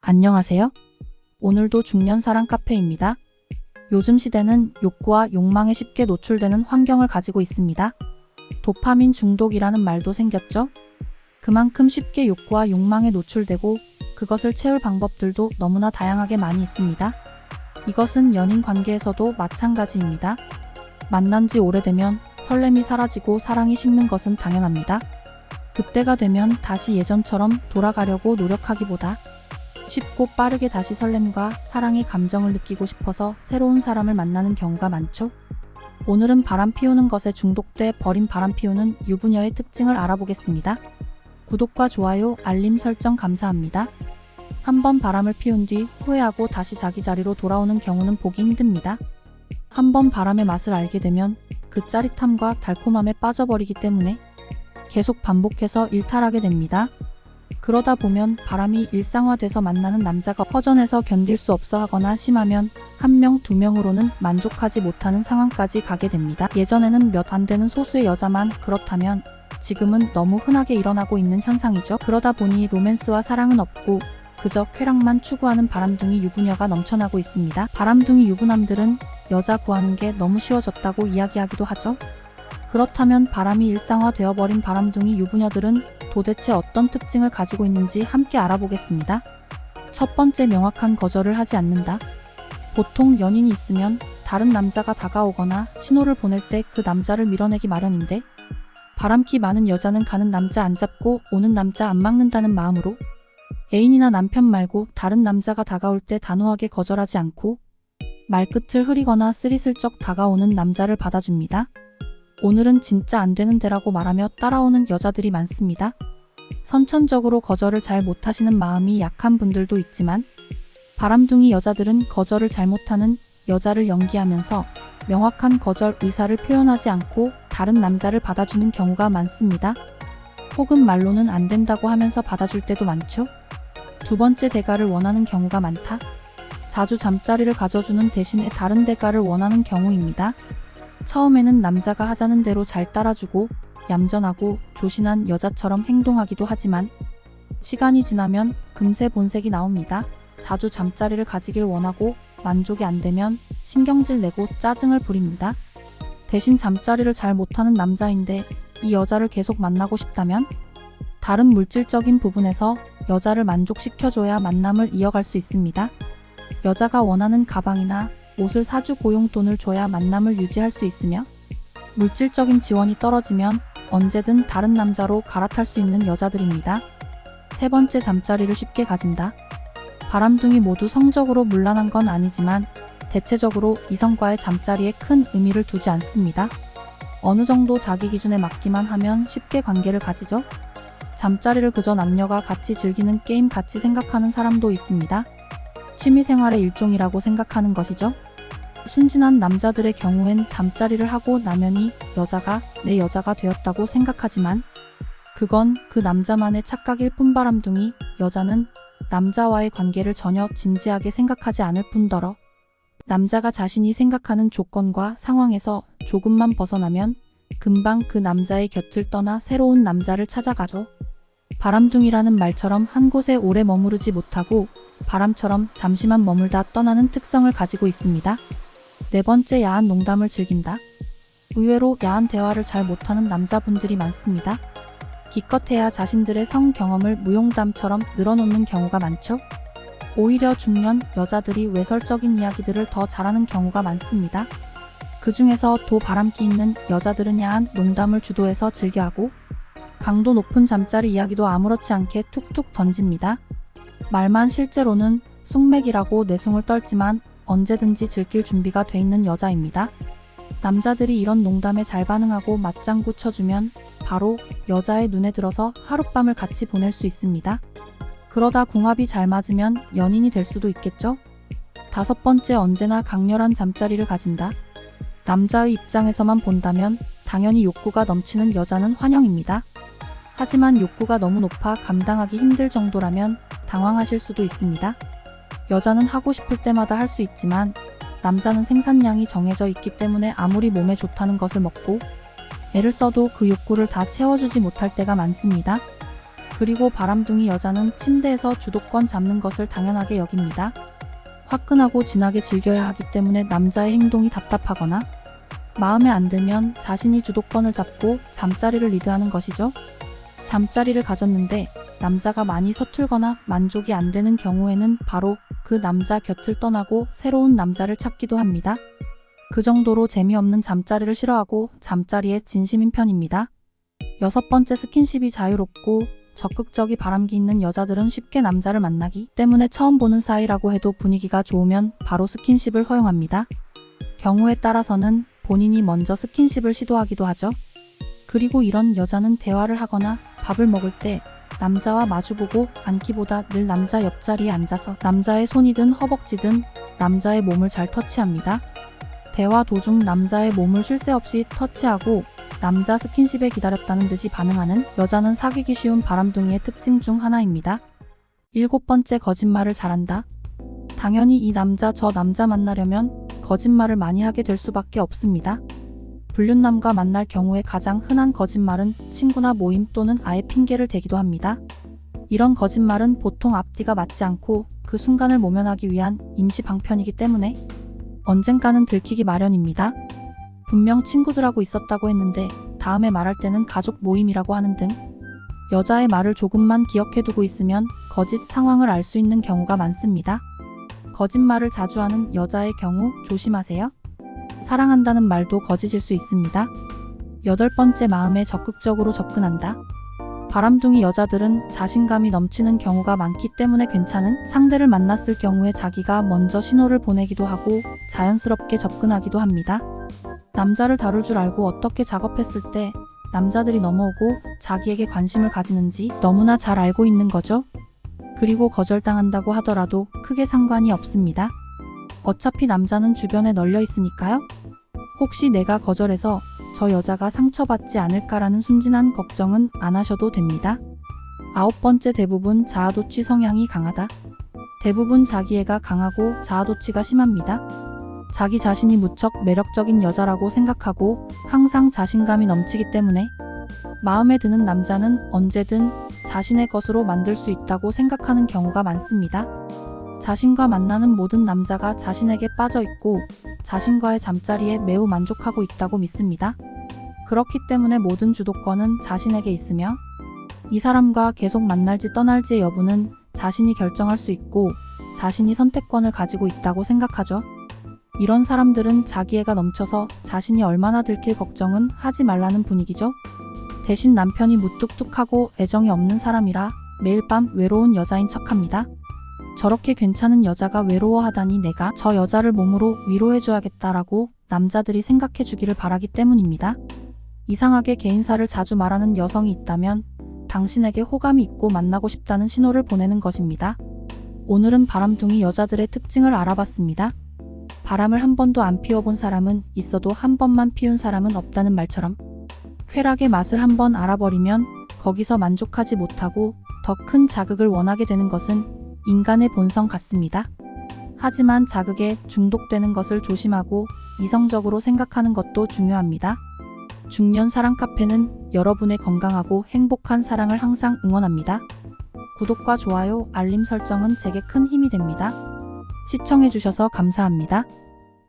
안녕하세요. 오늘도 중년사랑 카페입니다. 요즘 시대는 욕구와 욕망에 쉽게 노출되는 환경을 가지고 있습니다. 도파민 중독이라는 말도 생겼죠? 그만큼 쉽게 욕구와 욕망에 노출되고 그것을 채울 방법들도 너무나 다양하게 많이 있습니다. 이것은 연인 관계에서도 마찬가지입니다. 만난 지 오래되면 설렘이 사라지고 사랑이 식는 것은 당연합니다. 그때가 되면 다시 예전처럼 돌아가려고 노력하기보다 쉽고 빠르게 다시 설렘과 사랑의 감정을 느끼고 싶어서 새로운 사람을 만나는 경우가 많죠. 오늘은 바람 피우는 것에 중독돼 버린 바람 피우는 유부녀의 특징을 알아보겠습니다. 구독과 좋아요, 알림 설정 감사합니다. 한번 바람을 피운 뒤 후회하고 다시 자기 자리로 돌아오는 경우는 보기 힘듭니다. 한번 바람의 맛을 알게 되면 그 짜릿함과 달콤함에 빠져버리기 때문에 계속 반복해서 일탈하게 됩니다. 그러다 보면 바람이 일상화돼서 만나는 남자가 허전해서 견딜 수 없어 하거나 심하면 한 명, 두 명으로는 만족하지 못하는 상황까지 가게 됩니다. 예전에는 몇 안 되는 소수의 여자만 그렇다면 지금은 너무 흔하게 일어나고 있는 현상이죠. 그러다 보니 로맨스와 사랑은 없고 그저 쾌락만 추구하는 바람둥이 유부녀가 넘쳐나고 있습니다. 바람둥이 유부남들은 여자 구하는 게 너무 쉬워졌다고 이야기하기도 하죠. 그렇다면 바람이 일상화되어버린 바람둥이 유부녀들은 도대체 어떤 특징을 가지고 있는지 함께 알아보겠습니다. 첫 번째, 명확한 거절을 하지 않는다. 보통 연인이 있으면 다른 남자가 다가오거나 신호를 보낼 때 그 남자를 밀어내기 마련인데 바람기 많은 여자는 가는 남자 안 잡고 오는 남자 안 막는다는 마음으로 애인이나 남편 말고 다른 남자가 다가올 때 단호하게 거절하지 않고 말끝을 흐리거나 쓰리슬쩍 다가오는 남자를 받아줍니다. 오늘은 진짜 안 되는 데라고 말하며 따라오는 여자들이 많습니다. 선천적으로 거절을 잘 못하시는 마음이 약한 분들도 있지만 바람둥이 여자들은 거절을 잘 못하는 여자를 연기하면서 명확한 거절 의사를 표현하지 않고 다른 남자를 받아주는 경우가 많습니다. 혹은 말로는 안 된다고 하면서 받아줄 때도 많죠. 두 번째, 대가를 원하는 경우가 많다. 자주 잠자리를 가져주는 대신에 다른 대가를 원하는 경우입니다. 처음에는 남자가 하자는 대로 잘 따라주고 얌전하고 조신한 여자처럼 행동하기도 하지만 시간이 지나면 금세 본색이 나옵니다. 자주 잠자리를 가지길 원하고 만족이 안 되면 신경질 내고 짜증을 부립니다. 대신 잠자리를 잘 못하는 남자인데 이 여자를 계속 만나고 싶다면 다른 물질적인 부분에서 여자를 만족시켜줘야 만남을 이어갈 수 있습니다. 여자가 원하는 가방이나 옷을 사주고 용돈을 줘야 만남을 유지할 수 있으며 물질적인 지원이 떨어지면 언제든 다른 남자로 갈아탈 수 있는 여자들입니다. 세 번째, 잠자리를 쉽게 가진다. 바람둥이 모두 성적으로 문란한 건 아니지만 대체적으로 이성과의 잠자리에 큰 의미를 두지 않습니다. 어느 정도 자기 기준에 맞기만 하면 쉽게 관계를 가지죠. 잠자리를 그저 남녀가 같이 즐기는 게임 같이 생각하는 사람도 있습니다. 취미생활의 일종이라고 생각하는 것이죠. 순진한 남자들의 경우엔 잠자리를 하고 나면이 여자가 내 여자가 되었다고 생각하지만 그건 그 남자만의 착각일 뿐 바람둥이 여자는 남자와의 관계를 전혀 진지하게 생각하지 않을 뿐더러 남자가 자신이 생각하는 조건과 상황에서 조금만 벗어나면 금방 그 남자의 곁을 떠나 새로운 남자를 찾아가죠. 바람둥이라는 말처럼 한 곳에 오래 머무르지 못하고 바람처럼 잠시만 머물다 떠나는 특성을 가지고 있습니다. 네 번째, 야한 농담을 즐긴다. 의외로 야한 대화를 잘 못하는 남자분들이 많습니다. 기껏해야 자신들의 성 경험을 무용담처럼 늘어놓는 경우가 많죠. 오히려 중년 여자들이 외설적인 이야기들을 더 잘하는 경우가 많습니다. 그 중에서 도 바람기 있는 여자들은 야한 농담을 주도해서 즐겨하고 강도 높은 잠자리 이야기도 아무렇지 않게 툭툭 던집니다. 말만 실제로는 쑥맥이라고 내숭을 떨지만 언제든지 즐길 준비가 돼 있는 여자입니다. 남자들이 이런 농담에 잘 반응하고 맞장구 쳐주면 바로 여자의 눈에 들어서 하룻밤을 같이 보낼 수 있습니다. 그러다 궁합이 잘 맞으면 연인이 될 수도 있겠죠? 다섯 번째, 언제나 강렬한 잠자리를 가진다. 남자의 입장에서만 본다면 당연히 욕구가 넘치는 여자는 환영입니다. 하지만 욕구가 너무 높아 감당하기 힘들 정도라면 당황하실 수도 있습니다. 여자는 하고 싶을 때마다 할 수 있지만 남자는 생산량이 정해져 있기 때문에 아무리 몸에 좋다는 것을 먹고 애를 써도 그 욕구를 다 채워주지 못할 때가 많습니다. 그리고 바람둥이 여자는 침대에서 주도권 잡는 것을 당연하게 여깁니다. 화끈하고 진하게 즐겨야 하기 때문에 남자의 행동이 답답하거나 마음에 안 들면 자신이 주도권을 잡고 잠자리를 리드하는 것이죠. 잠자리를 가졌는데 남자가 많이 서툴거나 만족이 안 되는 경우에는 바로 그 남자 곁을 떠나고 새로운 남자를 찾기도 합니다. 그 정도로 재미없는 잠자리를 싫어하고 잠자리에 진심인 편입니다. 6번째, 스킨십이 자유롭고 적극적이 바람기 있는 여자들은 쉽게 남자를 만나기 때문에 처음 보는 사이라고 해도 분위기가 좋으면 바로 스킨십을 허용합니다. 경우에 따라서는 본인이 먼저 스킨십을 시도하기도 하죠. 그리고 이런 여자는 대화를 하거나 밥을 먹을 때 남자와 마주보고 앉기보다 늘 남자 옆자리에 앉아서 남자의 손이든 허벅지든 남자의 몸을 잘 터치합니다. 대화 도중 남자의 몸을 쉴 새 없이 터치하고 남자 스킨십에 기다렸다는 듯이 반응하는 여자는 사귀기 쉬운 바람둥이의 특징 중 하나입니다. 7번째, 거짓말을 잘한다. 당연히 이 남자 저 남자 만나려면 거짓말을 많이 하게 될 수밖에 없습니다. 불륜남과 만날 경우에 가장 흔한 거짓말은 친구나 모임 또는 아예 핑계를 대기도 합니다. 이런 거짓말은 보통 앞뒤가 맞지 않고 그 순간을 모면하기 위한 임시 방편이기 때문에 언젠가는 들키기 마련입니다. 분명 친구들하고 있었다고 했는데 다음에 말할 때는 가족 모임이라고 하는 등 여자의 말을 조금만 기억해두고 있으면 거짓 상황을 알 수 있는 경우가 많습니다. 거짓말을 자주 하는 여자의 경우 조심하세요. 사랑한다는 말도 거짓일 수 있습니다. 8번째, 마음에 적극적으로 접근한다. 바람둥이 여자들은 자신감이 넘치는 경우가 많기 때문에 괜찮은 상대를 만났을 경우에 자기가 먼저 신호를 보내기도 하고 자연스럽게 접근하기도 합니다. 남자를 다룰 줄 알고 어떻게 작업했을 때 남자들이 넘어오고 자기에게 관심을 가지는지 너무나 잘 알고 있는 거죠. 그리고 거절당한다고 하더라도 크게 상관이 없습니다. 어차피 남자는 주변에 널려 있으니까요. 혹시 내가 거절해서 저 여자가 상처받지 않을까라는 순진한 걱정은 안 하셔도 됩니다. 9번째, 대부분 자아도취 성향이 강하다. 대부분 자기애가 강하고 자아도취가 심합니다. 자기 자신이 무척 매력적인 여자라고 생각하고 항상 자신감이 넘치기 때문에 마음에 드는 남자는 언제든 자신의 것으로 만들 수 있다고 생각하는 경우가 많습니다. 자신과 만나는 모든 남자가 자신에게 빠져 있고 자신과의 잠자리에 매우 만족하고 있다고 믿습니다. 그렇기 때문에 모든 주도권은 자신에게 있으며 이 사람과 계속 만날지 떠날지의 여부는 자신이 결정할 수 있고 자신이 선택권을 가지고 있다고 생각하죠. 이런 사람들은 자기애가 넘쳐서 자신이 얼마나 들킬 걱정은 하지 말라는 분위기죠. 대신 남편이 무뚝뚝하고 애정이 없는 사람이라 매일 밤 외로운 여자인 척합니다. 저렇게 괜찮은 여자가 외로워하다니 내가 저 여자를 몸으로 위로해줘야겠다라고 남자들이 생각해주기를 바라기 때문입니다. 이상하게 개인사를 자주 말하는 여성이 있다면 당신에게 호감이 있고 만나고 싶다는 신호를 보내는 것입니다. 오늘은 바람둥이 여자들의 특징을 알아봤습니다. 바람을 한 번도 안 피워본 사람은 있어도 한 번만 피운 사람은 없다는 말처럼 쾌락의 맛을 한 번 알아버리면 거기서 만족하지 못하고 더 큰 자극을 원하게 되는 것은 인간의 본성 같습니다. 하지만 자극에 중독되는 것을 조심하고 이성적으로 생각하는 것도 중요합니다. 중년 사랑 카페는 여러분의 건강하고 행복한 사랑을 항상 응원합니다. 구독과 좋아요, 알림 설정은 제게 큰 힘이 됩니다. 시청해주셔서 감사합니다.